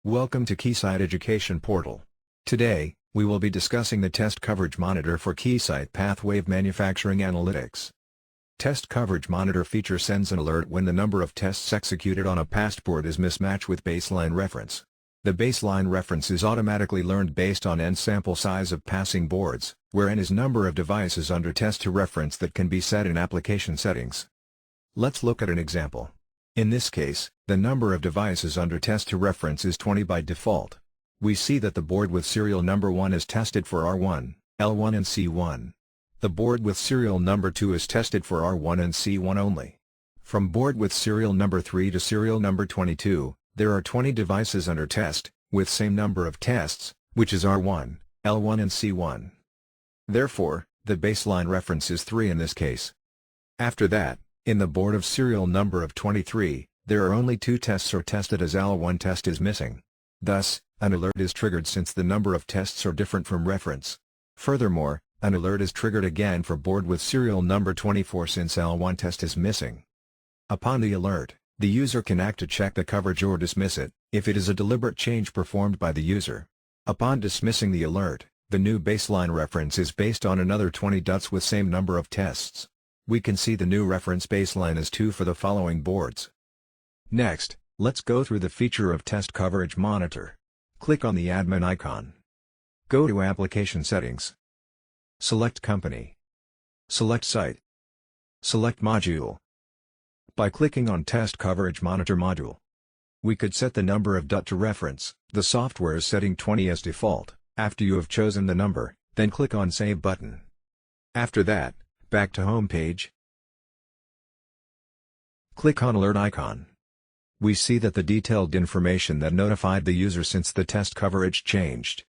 Welcome to Keysight Education Portal. Today, we will be discussing the Test Coverage Monitor for Keysight PathWave Manufacturing Analytics. Test Coverage Monitor feature sends an alert when the number of tests executed on a passed board is mismatched with baseline reference. The baseline reference is automatically learned based on n sample size of passing boards, where n is number of devices under test to reference that can be set in application settings. Let's look at an example. In this case, the number of devices under test to reference is 20 by default. We see that the board with serial number 1 is tested for R1, L1 and C1. The board with serial number 2 is tested for R1 and C1 only. From board with serial number 3 to serial number 22, there are 20 devices under test, with same number of tests, which is R1, L1 and C1. Therefore, the baseline reference is 3 in this case. After that, in the board of serial number of 23, there are only 2 tests are tested as L1 test is missing. Thus, an alert is triggered since the number of tests are different from reference. Furthermore, an alert is triggered again for board with serial number 24 since L1 test is missing. Upon the alert, the user can act to check the coverage or dismiss it, if it is a deliberate change performed by the user. Upon dismissing the alert, the new baseline reference is based on another 20 dots with same number of tests. We can see the new reference baseline is 2 for the following boards. Next, let's go through the feature of Test Coverage Monitor. Click on the admin icon. Go to Application Settings. Select Company. Select Site. Select Module. By clicking on Test Coverage Monitor module, we could set the number of DUT to reference. The software is setting 20 as default. After you have chosen the number, then click on Save button. After that, back to Home page. Click on Alert icon. We see that the detailed information that notified the user since the test coverage changed.